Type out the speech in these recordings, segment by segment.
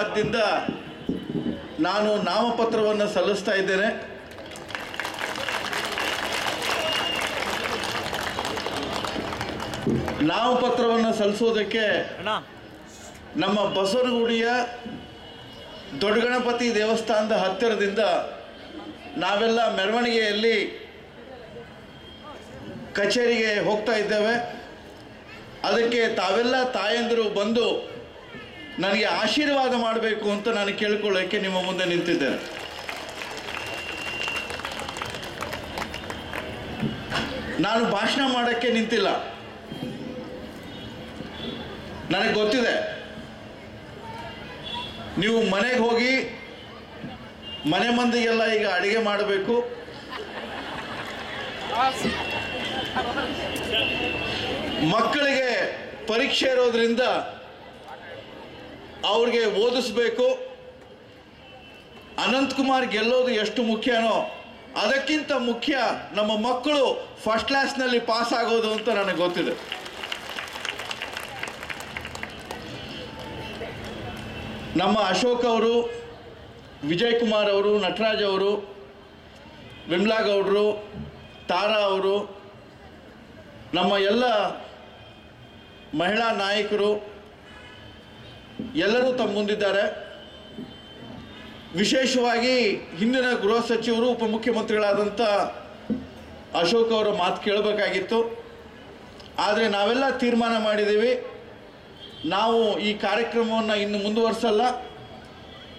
ಹೈದರಾಬಾದ್ದಿಂದ ನಾನು ನಾಮಪತ್ರವನ್ನು ಸಲ್ಲಿಸ್ತಾ ಇದ್ದೇನೆ. ನಾಮಪತ್ರವನ್ನು ಸಲ್ಲಿಸೋದಕ್ಕೆ ನಮ್ಮ ಬಸವನಗುಡಿಯ ದೊಡ್ಡ ಗಣಪತಿ ದೇವಸ್ಥಾನದ ಹತ್ತಿರದಿಂದ ನಾವೆಲ್ಲ ಮೆರವಣಿಗೆಯಲ್ಲಿ ಕಚೇರಿಗೆ ಹೋಗ್ತಾ ಇದ್ದೇವೆ. ಅದಕ್ಕೆ ತಾವೆಲ್ಲ ತಾಯಂದಿರು ಬಂದು ನನಗೆ ಆಶೀರ್ವಾದ ಮಾಡಬೇಕು ಅಂತ ನಾನು ಕೇಳಿಕೊಳ್ಳೋಕ್ಕೆ ನಿಮ್ಮ ಮುಂದೆ ನಿಂತಿದ್ದೇನೆ. ನಾನು ಭಾಷಣ ಮಾಡೋಕ್ಕೆ ನಿಂತಿಲ್ಲ. ನನಗೆ ಗೊತ್ತಿದೆ, ನೀವು ಮನೆಗೆ ಹೋಗಿ ಮನೆ ಮಂದಿಗೆಲ್ಲ ಈಗ ಅಡುಗೆ ಮಾಡಬೇಕು, ಮಕ್ಕಳಿಗೆ ಪರೀಕ್ಷೆ ಇರೋದ್ರಿಂದ ಅವ್ರಿಗೆ ಓದಿಸ್ಬೇಕು. ಅನಂತಕುಮಾರ್ ಗೆಲ್ಲೋದು ಎಷ್ಟು ಮುಖ್ಯನೋ ಅದಕ್ಕಿಂತ ಮುಖ್ಯ ನಮ್ಮ ಮಕ್ಕಳು ಫಸ್ಟ್ ಕ್ಲಾಸ್ನಲ್ಲಿ ಪಾಸ್ ಆಗೋದು ಅಂತ ನನಗೆ ಗೊತ್ತಿದೆ. ನಮ್ಮ ಅಶೋಕ್ ಅವರು, ವಿಜಯ್ ಕುಮಾರ್ ಅವರು, ನಟರಾಜ್ ಅವರು, ವಿಮಲಾ ಗೌಡರು, ತಾರಾ ಅವರು, ನಮ್ಮ ಎಲ್ಲ ಮಹಿಳಾ ನಾಯಕರು ಎಲ್ಲರೂ ತಮ್ಮ ಮುಂದಿದ್ದಾರೆ. ವಿಶೇಷವಾಗಿ ಹಿಂದಿನ ಗೃಹ ಸಚಿವರು ಉಪಮುಖ್ಯಮಂತ್ರಿಗಳಾದಂಥ ಅಶೋಕ್ ಅವರ ಮಾತು ಕೇಳಬೇಕಾಗಿತ್ತು. ಆದರೆ ನಾವೆಲ್ಲ ತೀರ್ಮಾನ ಮಾಡಿದ್ದೀವಿ, ನಾವು ಈ ಕಾರ್ಯಕ್ರಮವನ್ನು ಇನ್ನು ಮುಂದುವರಿಸಲ್ಲ.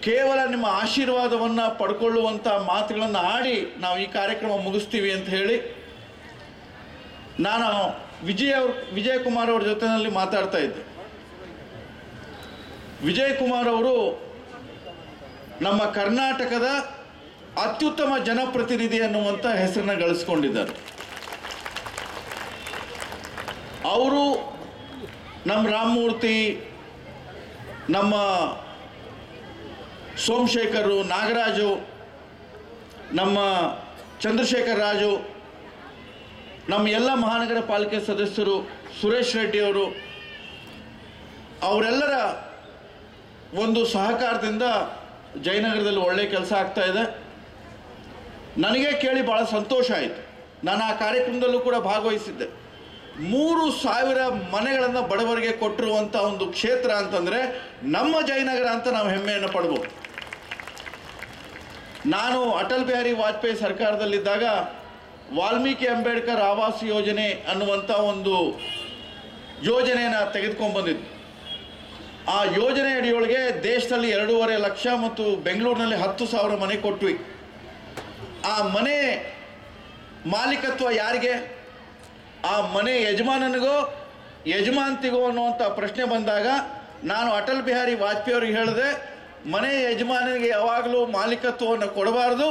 ಕೇವಲ ನಿಮ್ಮ ಆಶೀರ್ವಾದವನ್ನು ಪಡ್ಕೊಳ್ಳುವಂಥ ಮಾತುಗಳನ್ನು ಆಡಿ ನಾವು ಈ ಕಾರ್ಯಕ್ರಮ ಮುಗಿಸ್ತೀವಿ ಅಂತ ಹೇಳಿ ನಾನು ವಿಜಯ್ ಕುಮಾರ್ ಅವ್ರ ಜೊತೆಯಲ್ಲಿ ಮಾತಾಡ್ತಾ ಇದ್ದೆ. ವಿಜಯ್ ಕುಮಾರ್ ಅವರು ನಮ್ಮ ಕರ್ನಾಟಕದ ಅತ್ಯುತ್ತಮ ಜನಪ್ರತಿನಿಧಿ ಅನ್ನುವಂಥ ಹೆಸರನ್ನು ಗಳಿಸ್ಕೊಂಡಿದ್ದಾರೆ. ಅವರು ನಮ್ಮ ರಾಮಮೂರ್ತಿ, ನಮ್ಮ ಸೋಮಶೇಖರ್, ನಾಗರಾಜು, ನಮ್ಮ ಚಂದ್ರಶೇಖರ್ ರಾಜು, ನಮ್ಮ ಎಲ್ಲ ಮಹಾನಗರ ಪಾಲಿಕೆ ಸದಸ್ಯರು, ಸುರೇಶ್ ರೆಡ್ಡಿ ಅವರು, ಅವರೆಲ್ಲರ ಒಂದು ಸಹಕಾರದಿಂದ ಜಯನಗರದಲ್ಲಿ ಒಳ್ಳೆಯ ಕೆಲಸ ಆಗ್ತಾ ಇದೆ. ನನಗೆ ಕೇಳಿ ಭಾಳ ಸಂತೋಷ ಆಯಿತು. ನಾನು ಆ ಕಾರ್ಯಕ್ರಮದಲ್ಲೂ ಕೂಡ ಭಾಗವಹಿಸಿದ್ದೆ. 3,000 ಮನೆಗಳನ್ನು ಬಡವರಿಗೆ ಕೊಟ್ಟಿರುವಂಥ ಒಂದು ಕ್ಷೇತ್ರ ಅಂತಂದರೆ ನಮ್ಮ ಜಯನಗರ ಅಂತ ನಾವು ಹೆಮ್ಮೆಯನ್ನು ಪಡ್ಬೋದು. ನಾನು ಅಟಲ್ ಬಿಹಾರಿ ವಾಜಪೇಯಿ ಸರ್ಕಾರದಲ್ಲಿದ್ದಾಗ ವಾಲ್ಮೀಕಿ ಅಂಬೇಡ್ಕರ್ ಆವಾಸ್ ಯೋಜನೆ ಅನ್ನುವಂಥ ಒಂದು ಯೋಜನೆಯನ್ನು ತೆಗೆದುಕೊಂಡು ಆ ಯೋಜನೆ ಅಡಿಯೊಳಗೆ ದೇಶದಲ್ಲಿ 2.5 ಲಕ್ಷ ಮತ್ತು ಬೆಂಗಳೂರಿನಲ್ಲಿ 10,000 ಮನೆ ಕೊಟ್ವಿ. ಆ ಮನೆ ಮಾಲೀಕತ್ವ ಯಾರಿಗೆ? ಆ ಮನೆ ಯಜಮಾನನಿಗೋ ಯಜಮಾಂತಿಗೋ ಅನ್ನುವಂಥ ಪ್ರಶ್ನೆ ಬಂದಾಗ ನಾನು ಅಟಲ್ ಬಿಹಾರಿ ವಾಜಪೇಯಿ ಅವರಿಗೆ ಹೇಳಿದೆ, ಮನೆ ಯಜಮಾನನಿಗೆ ಯಾವಾಗಲೂ ಮಾಲೀಕತ್ವವನ್ನು ಕೊಡಬಾರ್ದು.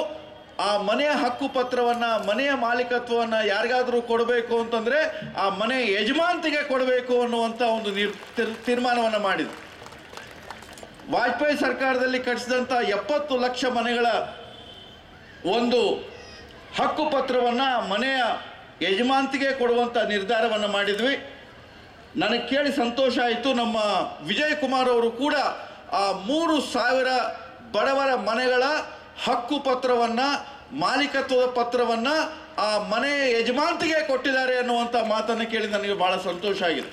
ಆ ಮನೆಯ ಹಕ್ಕು ಪತ್ರವನ್ನು, ಮನೆಯ ಮಾಲೀಕತ್ವವನ್ನು ಯಾರಿಗಾದರೂ ಕೊಡಬೇಕು ಅಂತಂದರೆ ಆ ಮನೆ ಯಜಮಾಂತಿಗೆ ಕೊಡಬೇಕು ಅನ್ನುವಂಥ ಒಂದು ತೀರ್ಮಾನವನ್ನು ಮಾಡಿದೆ. ವಾಜಪೇಯಿ ಸರ್ಕಾರದಲ್ಲಿ ಕಟ್ಟಿಸಿದಂಥ 70 ಲಕ್ಷ ಮನೆಗಳ ಒಂದು ಹಕ್ಕು ಪತ್ರವನ್ನು ಮನೆಯ ಯಜಮಾಂತಿಗೆ ಕೊಡುವಂಥ ನಿರ್ಧಾರವನ್ನು ಮಾಡಿದ್ವಿ. ನನಗೆ ಕೇಳಿ ಸಂತೋಷ ಆಯಿತು. ನಮ್ಮ ವಿಜಯ್ ಕುಮಾರ್ ಅವರು ಕೂಡ ಆ 3,000 ಬಡವರ ಮನೆಗಳ ಹಕ್ಕು ಪತ್ರವನ್ನು, ಮಾಲೀಕತ್ವದ ಪತ್ರವನ್ನು ಆ ಮನೆಯ ಯಜಮಾಂತಿಗೆ ಕೊಟ್ಟಿದ್ದಾರೆ ಅನ್ನುವಂಥ ಮಾತನ್ನು ಕೇಳಿ ನನಗೆ ಭಾಳ ಸಂತೋಷ ಆಗಿದೆ.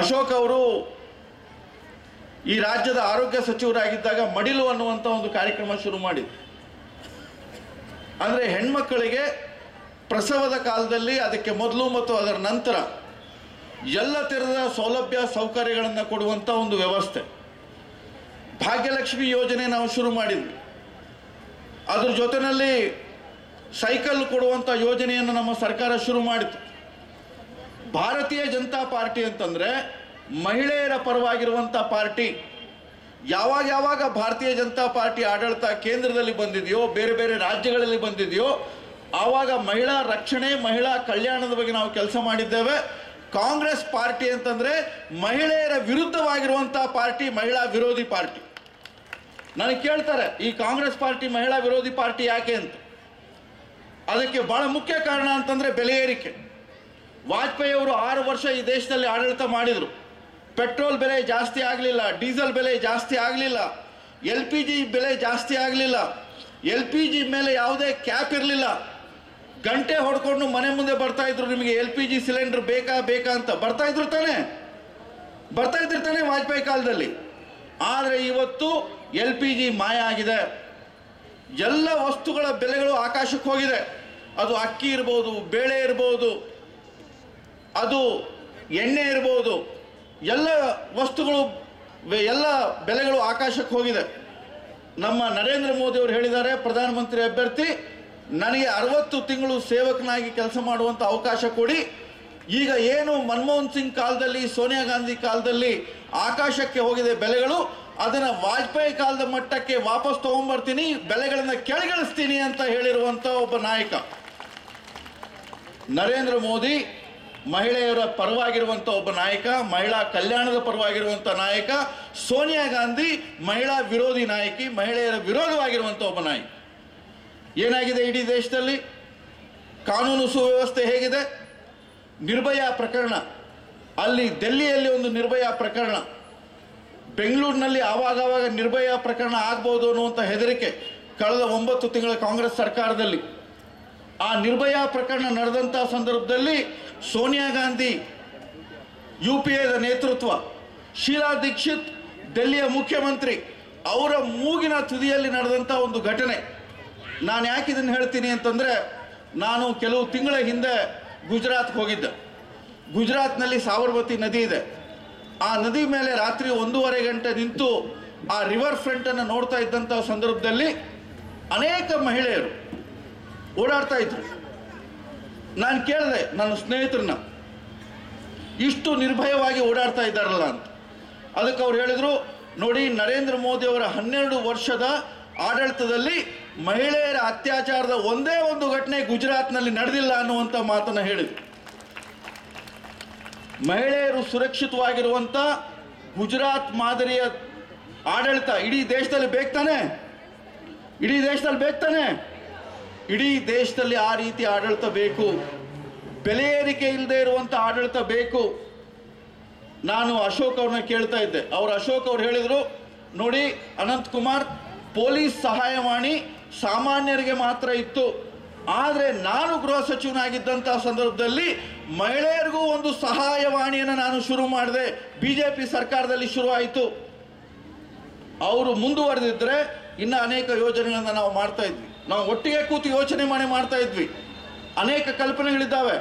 ಅಶೋಕ್ ಅವರು ಈ ರಾಜ್ಯದ ಆರೋಗ್ಯ ಸಚಿವರಾಗಿದ್ದಾಗ ಮಡಿಲು ಅನ್ನುವಂಥ ಒಂದು ಕಾರ್ಯಕ್ರಮ ಶುರು ಮಾಡಿದ್ರು. ಅಂದರೆ ಹೆಣ್ಮಕ್ಕಳಿಗೆ ಪ್ರಸವದ ಕಾಲದಲ್ಲಿ, ಅದಕ್ಕೆ ಮೊದಲು ಮತ್ತು ಅದರ ನಂತರ ಎಲ್ಲ ಥರದ ಸೌಲಭ್ಯ ಸೌಕರ್ಯಗಳನ್ನು ಕೊಡುವಂಥ ಒಂದು ವ್ಯವಸ್ಥೆ. ಭಾಗ್ಯಲಕ್ಷ್ಮಿ ಯೋಜನೆ ನಾವು ಶುರು ಮಾಡಿದ್ವಿ. ಅದ್ರ ಜೊತೆಯಲ್ಲಿ ಸೈಕಲ್ ಕೊಡುವಂಥ ಯೋಜನೆಯನ್ನು ನಮ್ಮ ಸರ್ಕಾರ ಶುರು ಮಾಡಿತು. ಭಾರತೀಯ ಜನತಾ ಪಾರ್ಟಿ ಅಂತಂದರೆ ಮಹಿಳೆಯರ ಪರವಾಗಿರುವಂಥ ಪಾರ್ಟಿ. ಯಾವಾಗ ಭಾರತೀಯ ಜನತಾ ಪಾರ್ಟಿ ಆಡಳಿತ ಕೇಂದ್ರದಲ್ಲಿ ಬಂದಿದೆಯೋ, ಬೇರೆ ಬೇರೆ ರಾಜ್ಯಗಳಲ್ಲಿ ಬಂದಿದೆಯೋ, ಆವಾಗ ಮಹಿಳಾ ರಕ್ಷಣೆ, ಮಹಿಳಾ ಕಲ್ಯಾಣದ ಬಗ್ಗೆ ನಾವು ಕೆಲಸ ಮಾಡಿದ್ದೇವೆ. ಕಾಂಗ್ರೆಸ್ ಪಾರ್ಟಿ ಅಂತಂದರೆ ಮಹಿಳೆಯರ ವಿರುದ್ಧವಾಗಿರುವಂಥ ಪಾರ್ಟಿ, ಮಹಿಳಾ ವಿರೋಧಿ ಪಾರ್ಟಿ. ನನಗೆ ಕೇಳ್ತಾರೆ, ಈ ಕಾಂಗ್ರೆಸ್ ಪಾರ್ಟಿ ಮಹಿಳಾ ವಿರೋಧಿ ಪಾರ್ಟಿ ಯಾಕೆ ಅಂತ. ಅದಕ್ಕೆ ಭಾಳ ಮುಖ್ಯ ಕಾರಣ ಅಂತಂದರೆ ಬೆಲೆ ಏರಿಕೆ. ವಾಜಪೇಯಿ ಅವರು 6 ವರ್ಷ ಈ ದೇಶದಲ್ಲಿ ಆಡಳಿತ ಮಾಡಿದರು. ಪೆಟ್ರೋಲ್ ಬೆಲೆ ಜಾಸ್ತಿ ಆಗಲಿಲ್ಲ, ಡೀಸೆಲ್ ಬೆಲೆ ಜಾಸ್ತಿ ಆಗಲಿಲ್ಲ, LPG ಬೆಲೆ ಜಾಸ್ತಿ ಆಗಲಿಲ್ಲ, LPG ಮೇಲೆ ಯಾವುದೇ ಕ್ಯಾಪ್ ಇರಲಿಲ್ಲ. ಗಂಟೆ ಹೊಡ್ಕೊಂಡು ಮನೆ ಮುಂದೆ ಬರ್ತಾ ಇದ್ರು, ನಿಮಗೆ LPG ಸಿಲಿಂಡರ್ ಬೇಕಾ ಅಂತ ಬರ್ತಾ ಇದ್ರು ತಾನೆ ವಾಜಪೇಯಿ ಕಾಲದಲ್ಲಿ. ಆದರೆ ಇವತ್ತು LPG ಮಾಯ ಆಗಿದೆ. ಎಲ್ಲ ವಸ್ತುಗಳ ಬೆಲೆಗಳು ಆಕಾಶಕ್ಕೆ ಹೋಗಿದೆ. ಅದು ಅಕ್ಕಿ ಇರ್ಬೋದು, ಬೇಳೆ ಇರ್ಬೋದು, ಅದು ಎಣ್ಣೆ ಇರ್ಬೋದು, ಎಲ್ಲ ವಸ್ತುಗಳು ಎಲ್ಲ ಬೆಲೆಗಳು ಆಕಾಶಕ್ಕೆ ಹೋಗಿದೆ. ನಮ್ಮ ನರೇಂದ್ರ ಮೋದಿ ಅವರು ಹೇಳಿದ್ದಾರೆ, ಪ್ರಧಾನಮಂತ್ರಿ ಅಭ್ಯರ್ಥಿ, ನನಗೆ 60 ತಿಂಗಳು ಸೇವಕನಾಗಿ ಕೆಲಸ ಮಾಡುವಂಥ ಅವಕಾಶ ಕೊಡಿ. ಈಗ ಏನು ಮನಮೋಹನ್ ಸಿಂಗ್ ಕಾಲದಲ್ಲಿ, ಸೋನಿಯಾ ಗಾಂಧಿ ಕಾಲದಲ್ಲಿ ಆಕಾಶಕ್ಕೆ ಹೋಗಿದೆ ಬೆಲೆಗಳು, ಅದನ್ನು ವಾಜಪೇಯಿ ಕಾಲದ ಮಟ್ಟಕ್ಕೆ ವಾಪಸ್ ತಗೊಂಡ್ಬರ್ತೀನಿ, ಬೆಲೆಗಳನ್ನು ಕೆಳಗಿಳಿಸ್ತೀನಿ ಅಂತ ಹೇಳಿರುವಂಥ ಒಬ್ಬ ನಾಯಕ ನರೇಂದ್ರ ಮೋದಿ. ಮಹಿಳೆಯರ ಪರವಾಗಿರುವಂಥ ಒಬ್ಬ ನಾಯಕ, ಮಹಿಳಾ ಕಲ್ಯಾಣದ ಪರವಾಗಿರುವಂಥ ನಾಯಕ. ಸೋನಿಯಾ ಗಾಂಧಿ ಮಹಿಳಾ ವಿರೋಧಿ ನಾಯಕಿ, ಮಹಿಳೆಯರ ವಿರೋಧವಾಗಿರುವಂಥ ಒಬ್ಬ ನಾಯಕ. ಏನಾಗಿದೆ ಇಡೀ ದೇಶದಲ್ಲಿ? ಕಾನೂನು ಸುವ್ಯವಸ್ಥೆ ಹೇಗಿದೆ? ನಿರ್ಭಯ ಪ್ರಕರಣ, ಅಲ್ಲಿ ದಿಲ್ಲಿಯಲ್ಲಿ ಒಂದು ನಿರ್ಭಯ ಪ್ರಕರಣ, ಬೆಂಗಳೂರಿನಲ್ಲಿ ಆವಾಗವಾಗ ನಿರ್ಭಯ ಪ್ರಕರಣ ಆಗ್ಬೋದು ಅನ್ನುವಂಥ ಹೆದರಿಕೆ ಕಳೆದ 9 ತಿಂಗಳ ಕಾಂಗ್ರೆಸ್ ಸರ್ಕಾರದಲ್ಲಿ. ಆ ನಿರ್ಭಯ ಪ್ರಕರಣ ನಡೆದಂಥ ಸಂದರ್ಭದಲ್ಲಿ ಸೋನಿಯಾ ಗಾಂಧಿ UPAದ ನೇತೃತ್ವ, ಶೀಲಾ ದೀಕ್ಷಿತ್ ದಿಲ್ಲಿಯ ಮುಖ್ಯಮಂತ್ರಿ, ಅವರ ಮೂಗಿನ ತುದಿಯಲ್ಲಿ ನಡೆದಂಥ ಒಂದು ಘಟನೆ. ನಾನು ಯಾಕೆ ಇದನ್ನು ಹೇಳ್ತೀನಿ ಅಂತಂದರೆ, ನಾನು ಕೆಲವು ತಿಂಗಳ ಹಿಂದೆ ಗುಜರಾತ್ಗೆ ಹೋಗಿದ್ದೆ. ಗುಜರಾತ್ನಲ್ಲಿ ಸಾಬರಮತಿ ನದಿ ಇದೆ. ಆ ನದಿ ಮೇಲೆ ರಾತ್ರಿ 1.5 ಗಂಟೆ ನಿಂತು ಆ ರಿವರ್ ಫ್ರಂಟನ್ನು ನೋಡ್ತಾ ಇದ್ದಂಥ ಸಂದರ್ಭದಲ್ಲಿ ಅನೇಕ ಮಹಿಳೆಯರು ಓಡಾಡ್ತಾ ಇದ್ರು. ನಾನು ಕೇಳಿದೆ ನನ್ನ ಸ್ನೇಹಿತರನ್ನ, ಇಷ್ಟು ನಿರ್ಭಯವಾಗಿ ಓಡಾಡ್ತಾ ಇದ್ದಾರಲ್ಲ ಅಂತ. ಅದಕ್ಕೆ ಅವ್ರು ಹೇಳಿದರು, ನೋಡಿ, ನರೇಂದ್ರ ಮೋದಿ ಅವರ 12 ವರ್ಷದ ಆಡಳಿತದಲ್ಲಿ ಮಹಿಳೆಯರ ಅತ್ಯಾಚಾರದ ಒಂದೇ ಒಂದು ಘಟನೆ ಗುಜರಾತ್ನಲ್ಲಿ ನಡೆದಿಲ್ಲ ಅನ್ನುವಂಥ ಮಾತನ್ನು ಹೇಳಿದರು. ಮಹಿಳೆಯರು ಸುರಕ್ಷಿತವಾಗಿರುವಂಥ ಗುಜರಾತ್ ಮಾದರಿಯ ಆಡಳಿತ ಇಡೀ ದೇಶದಲ್ಲಿ ಬೇಕಾನೆ? ಇಡೀ ದೇಶದಲ್ಲಿ ಆ ರೀತಿ ಆಡಳಿತ ಬೇಕು. ಬೆಲೆ ಏರಿಕೆ ಇಲ್ಲದೆ ಇರುವಂಥ ಆಡಳಿತ ಬೇಕು. ನಾನು ಅಶೋಕ್ ಅವ್ರನ್ನ ಕೇಳ್ತಾ ಇದ್ದೆ. ಅಶೋಕ್ ಅವ್ರು ಹೇಳಿದರು, ನೋಡಿ ಅನಂತ್ ಕುಮಾರ್, ಪೊಲೀಸ್ ಸಹಾಯವಾಣಿ ಸಾಮಾನ್ಯರಿಗೆ ಮಾತ್ರ ಇತ್ತು, ಆದರೆ ನಾನು ಗೃಹ ಸಚಿವನಾಗಿದ್ದಂಥ ಸಂದರ್ಭದಲ್ಲಿ ಮಹಿಳೆಯರಿಗೂ ಒಂದು ಸಹಾಯವಾಣಿಯನ್ನು ನಾನು ಶುರು ಮಾಡಿದೆ. BJP ಸರ್ಕಾರದಲ್ಲಿ ಶುರು ಆಯಿತು. ಅವರು ಮುಂದುವರೆದಿದ್ದರೆ ಇನ್ನು ಅನೇಕ ಯೋಜನೆಗಳನ್ನು ನಾವು ಮಾಡ್ತಾ ಇದ್ವಿ. ನಾವು ಒಟ್ಟಿಗೆ ಕೂತು ಯೋಚನೆ ಮಾಡ್ತಾ ಇದ್ವಿ. ಅನೇಕ ಕಲ್ಪನೆಗಳಿದ್ದಾವೆ.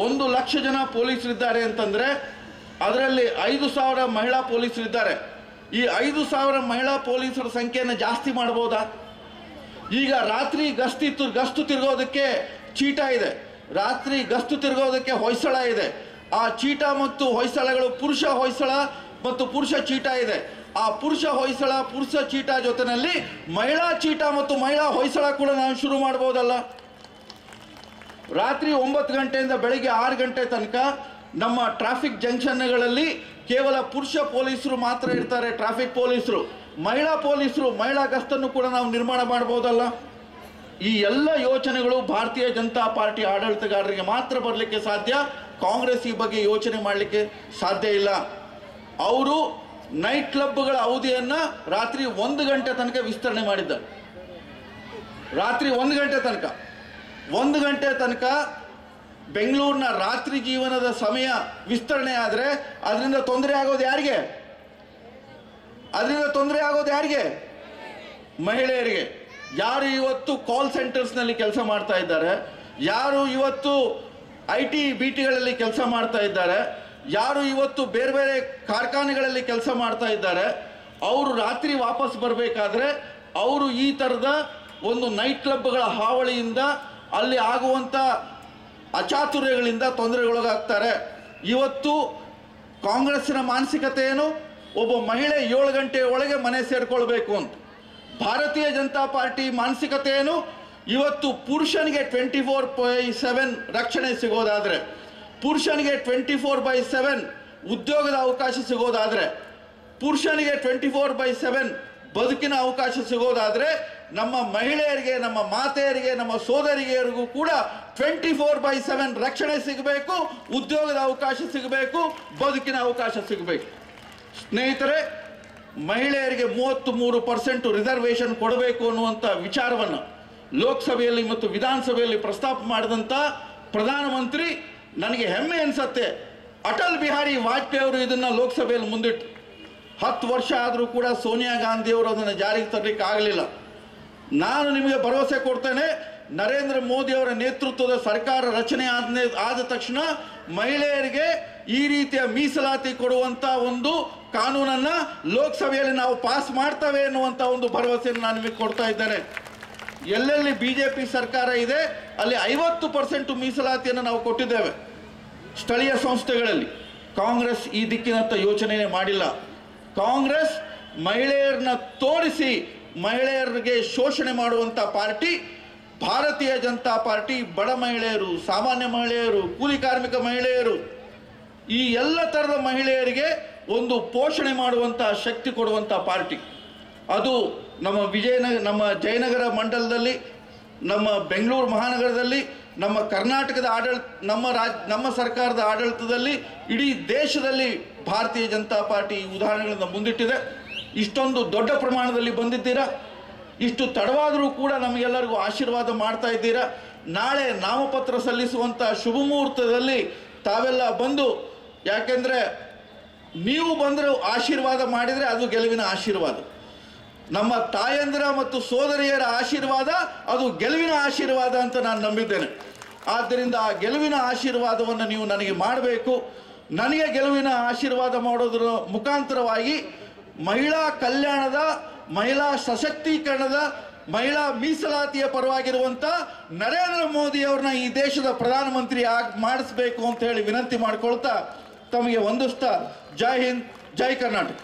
1 ಲಕ್ಷ ಜನ ಪೊಲೀಸರಿದ್ದಾರೆ ಅಂತಂದರೆ ಅದರಲ್ಲಿ 5,000 ಮಹಿಳಾ ಪೊಲೀಸರಿದ್ದಾರೆ. ಈ 5,000 ಮಹಿಳಾ ಪೊಲೀಸರ ಸಂಖ್ಯೆಯನ್ನು ಜಾಸ್ತಿ ಮಾಡ್ಬೋದಾ? ಈಗ ರಾತ್ರಿ ಗಸ್ತು ತಿರುಗೋದಕ್ಕೆ ಚೀಟಾ ಇದೆ, ರಾತ್ರಿ ಗಸ್ತು ತಿರುಗೋದಕ್ಕೆ ಹೊಯ್ಸಳ ಇದೆ. ಆ ಚೀಟಾ ಮತ್ತು ಹೊಯ್ಸಳಗಳು ಪುರುಷ ಹೊಯ್ಸಳ ಮತ್ತು ಪುರುಷ ಚೀಟಾ ಇದೆ. ಆ ಪುರುಷ ಹೊಯ್ಸಳ, ಪುರುಷ ಚೀಟಾ ಜೊತೆಯಲ್ಲಿ ಮಹಿಳಾ ಚೀಟಾ ಮತ್ತು ಮಹಿಳಾ ಹೊಯ್ಸಳ ಕೂಡ ನಾವು ಶುರು ಮಾಡ್ಬೋದಲ್ಲ? ರಾತ್ರಿ 9 ಗಂಟೆಯಿಂದ ಬೆಳಿಗ್ಗೆ 6 ಗಂಟೆ ತನಕ ನಮ್ಮ ಟ್ರಾಫಿಕ್ ಜಂಕ್ಷನ್ಗಳಲ್ಲಿ ಕೇವಲ ಪುರುಷ ಪೊಲೀಸರು ಮಾತ್ರ ಇರ್ತಾರೆ, ಟ್ರಾಫಿಕ್ ಪೊಲೀಸರು. ಮಹಿಳಾ ಗಸ್ತನ್ನು ಕೂಡ ನಾವು ನಿರ್ಮಾಣ ಮಾಡ್ಬೋದಲ್ಲ? ಈ ಎಲ್ಲ ಯೋಚನೆಗಳು ಭಾರತೀಯ ಜನತಾ ಪಾರ್ಟಿ ಆಡಳಿತಗಾರರಿಗೆ ಮಾತ್ರ ಬರಲಿಕ್ಕೆ ಸಾಧ್ಯ. ಕಾಂಗ್ರೆಸ್ ಈ ಬಗ್ಗೆ ಯೋಚನೆ ಮಾಡಲಿಕ್ಕೆ ಸಾಧ್ಯ ಇಲ್ಲ. ಅವರು ನೈಟ್ ಕ್ಲಬ್ಗಳ ಅವಧಿಯನ್ನು ರಾತ್ರಿ 1 ಗಂಟೆ ತನಕ ವಿಸ್ತರಣೆ ಮಾಡಿದ್ದಾರೆ. ರಾತ್ರಿ 1 ಗಂಟೆ ತನಕ ಬೆಂಗಳೂರಿನ ರಾತ್ರಿ ಜೀವನದ ಸಮಯ ವಿಸ್ತರಣೆ ಆದರೆ ಅದರಿಂದ ತೊಂದರೆ ಆಗೋದು ಯಾರಿಗೆ? ಮಹಿಳೆಯರಿಗೆ. ಯಾರು ಇವತ್ತು ಕಾಲ್ ಸೆಂಟರ್ಸ್ನಲ್ಲಿ ಕೆಲಸ ಮಾಡ್ತಾ ಇದ್ದಾರೆ, ಯಾರು ಇವತ್ತು IT BTಗಳಲ್ಲಿ ಕೆಲಸ ಮಾಡ್ತಾ ಇದ್ದಾರೆ, ಯಾರು ಇವತ್ತು ಬೇರೆ ಬೇರೆ ಕಾರ್ಖಾನೆಗಳಲ್ಲಿ ಕೆಲಸ ಮಾಡ್ತಾ ಇದ್ದಾರೆ, ಅವರು ರಾತ್ರಿ ವಾಪಸ್ ಬರಬೇಕಾದ್ರೆ ಅವರು ಈ ಥರದ ಒಂದು ನೈಟ್ ಕ್ಲಬ್ಗಳ ಹಾವಳಿಯಿಂದ, ಅಲ್ಲಿ ಆಗುವಂಥ ಅಚಾತುರ್ಯಗಳಿಂದ ತೊಂದರೆಗೊಳಗಾಗ್ತಾರೆ. ಇವತ್ತು ಕಾಂಗ್ರೆಸ್ಸಿನ ಮಾನಸಿಕತೆ ಏನು? ಒಬ್ಬ ಮಹಿಳೆ 7 ಗಂಟೆಯ ಒಳಗೆ ಮನೆ ಸೇರಿಕೊಳ್ಬೇಕು ಅಂತ. ಭಾರತೀಯ ಜನತಾ ಪಾರ್ಟಿ ಮಾನಸಿಕತೆ ಏನು? ಇವತ್ತು ಪುರುಷನಿಗೆ 24/7 ರಕ್ಷಣೆ ಸಿಗೋದಾದರೆ, ಪುರುಷನಿಗೆ 24/7 ಉದ್ಯೋಗದ ಅವಕಾಶ ಸಿಗೋದಾದರೆ, ಪುರುಷನಿಗೆ 24/7 ಬದುಕಿನ ಅವಕಾಶ ಸಿಗೋದಾದರೆ, ನಮ್ಮ ಮಹಿಳೆಯರಿಗೆ, ನಮ್ಮ ಮಾತೆಯರಿಗೆ, ನಮ್ಮ ಸೋದರಿಯರಿಗೂ ಕೂಡ 24/7 ರಕ್ಷಣೆ ಸಿಗಬೇಕು, ಉದ್ಯೋಗದ ಅವಕಾಶ ಸಿಗಬೇಕು, ಬದುಕಿನ ಅವಕಾಶ ಸಿಗಬೇಕು. ಸ್ನೇಹಿತರೆ, ಮಹಿಳೆಯರಿಗೆ 33% ರಿಸರ್ವೇಷನ್ ಕೊಡಬೇಕು ಅನ್ನುವಂಥ ವಿಚಾರವನ್ನು ಲೋಕಸಭೆಯಲ್ಲಿ ಮತ್ತು ವಿಧಾನಸಭೆಯಲ್ಲಿ ಪ್ರಸ್ತಾಪ ಮಾಡಿದಂಥ ಪ್ರಧಾನಮಂತ್ರಿ ನನಗೆ ಹೆಮ್ಮೆ ಅನಿಸುತ್ತೆ. ಅಟಲ್ ಬಿಹಾರಿ ವಾಜಪೇಯಿ ಅವರು ಇದನ್ನು ಲೋಕಸಭೆಯಲ್ಲಿ ಮುಂದಿಟ್ಟು 10 ವರ್ಷ ಆದರೂ ಕೂಡ ಸೋನಿಯಾ ಗಾಂಧಿಯವರು ಅದನ್ನು ಜಾರಿಗೆ ತರಲಿಕ್ಕೆ ಆಗಲಿಲ್ಲ. ನಾನು ನಿಮಗೆ ಭರವಸೆ ಕೊಡ್ತೇನೆ, ನರೇಂದ್ರ ಮೋದಿ ಅವರ ನೇತೃತ್ವದ ಸರ್ಕಾರ ರಚನೆ ಆದ ತಕ್ಷಣ ಮಹಿಳೆಯರಿಗೆ ಈ ರೀತಿಯ ಮೀಸಲಾತಿ ಕೊಡುವಂಥ ಒಂದು ಕಾನೂನನ್ನು ಲೋಕಸಭೆಯಲ್ಲಿ ನಾವು ಪಾಸ್ ಮಾಡ್ತೇವೆ ಎನ್ನುವಂಥ ಒಂದು ಭರವಸೆಯನ್ನು ನಾನು ನಿಮಗೆ ಕೊಡ್ತಾ ಇದ್ದೇನೆ. ಎಲ್ಲೆಲ್ಲಿ BJP ಸರ್ಕಾರ ಇದೆ ಅಲ್ಲಿ 50% ಮೀಸಲಾತಿಯನ್ನು ನಾವು ಕೊಟ್ಟಿದ್ದೇವೆ. ಸ್ಥಳೀಯ ಸಂಸ್ಥೆಗಳಲ್ಲಿ ಕಾಂಗ್ರೆಸ್ ಈ ದಿಕ್ಕಿನಂತ ಯೋಚನೆ ಮಾಡಿಲ್ಲ. ಕಾಂಗ್ರೆಸ್ ಮಹಿಳೆಯರನ್ನ ತೋರಿಸಿ ಮಹಿಳೆಯರಿಗೆ ಶೋಷಣೆ ಮಾಡುವಂಥ ಪಾರ್ಟಿ ಭಾರತೀಯ ಜನತಾ ಪಾರ್ಟಿ. ಬಡ ಮಹಿಳೆಯರು, ಸಾಮಾನ್ಯ ಮಹಿಳೆಯರು, ಕೂಲಿ ಕಾರ್ಮಿಕ ಮಹಿಳೆಯರು, ಈ ಎಲ್ಲ ಥರದ ಮಹಿಳೆಯರಿಗೆ ಒಂದು ಪೋಷಣೆ ಮಾಡುವಂಥ ಶಕ್ತಿ ಕೊಡುವಂಥ ಪಾರ್ಟಿ. ಅದು ನಮ್ಮ ಜಯನಗರ ಮಂಡಲದಲ್ಲಿ, ನಮ್ಮ ಬೆಂಗಳೂರು ಮಹಾನಗರದಲ್ಲಿ, ನಮ್ಮ ಕರ್ನಾಟಕದ ನಮ್ಮ ಸರ್ಕಾರದ ಆಡಳಿತದಲ್ಲಿ, ಇಡೀ ದೇಶದಲ್ಲಿ ಭಾರತೀಯ ಜನತಾ ಪಾರ್ಟಿ ಈ ಉದಾಹರಣೆಗಳನ್ನು ಮುಂದಿಟ್ಟಿದೆ. ಇಷ್ಟೊಂದು ದೊಡ್ಡ ಪ್ರಮಾಣದಲ್ಲಿ ಬಂದಿದ್ದೀರಾ. ಇಷ್ಟು ತಡವಾದರೂ ಕೂಡ ನಮಗೆಲ್ಲರಿಗೂ ಆಶೀರ್ವಾದ ಮಾಡ್ತಾ ಇದ್ದೀರಾ. ನಾಳೆ ನಾಮಪತ್ರ ಸಲ್ಲಿಸುವಂಥ ಶುಭ ಮುಹೂರ್ತದಲ್ಲಿ ತಾವೆಲ್ಲ ಬಂದು, ಯಾಕೆಂದರೆ ನೀವು ಬಂದರೂ ಆಶೀರ್ವಾದ ಮಾಡಿದರೆ ಅದು ಗೆಲುವಿನ ಆಶೀರ್ವಾದ. ನಮ್ಮ ತಾಯಂದಿರ ಮತ್ತು ಸೋದರಿಯರ ಆಶೀರ್ವಾದ ಅದು ಗೆಲುವಿನ ಆಶೀರ್ವಾದ ಅಂತ ನಾನು ನಂಬಿದ್ದೇನೆ. ಆದ್ದರಿಂದ ಆ ಗೆಲುವಿನ ಆಶೀರ್ವಾದವನ್ನು ನೀವು ನನಗೆ ಮಾಡಬೇಕು. ನನಗೆ ಗೆಲುವಿನ ಆಶೀರ್ವಾದ ಮಾಡೋದರ ಮುಖಾಂತರವಾಗಿ ಮಹಿಳಾ ಕಲ್ಯಾಣದ, ಮಹಿಳಾ ಸಶಕ್ತೀಕರಣದ, ಮಹಿಳಾ ಮೀಸಲಾತಿಯ ಪರವಾಗಿರುವಂಥ ನರೇಂದ್ರ ಮೋದಿ ಅವ್ರನ್ನ ಈ ದೇಶದ ಪ್ರಧಾನಮಂತ್ರಿ ಮಾಡಿಸ್ಬೇಕು ಅಂತ ಹೇಳಿ ವಿನಂತಿ ಮಾಡಿಕೊಳ್ತಾ ತಮಗೆ ವಂದಿಸ್ತಾ, ಜೈ ಹಿಂದ್, ಜೈ ಕರ್ನಾಟಕ.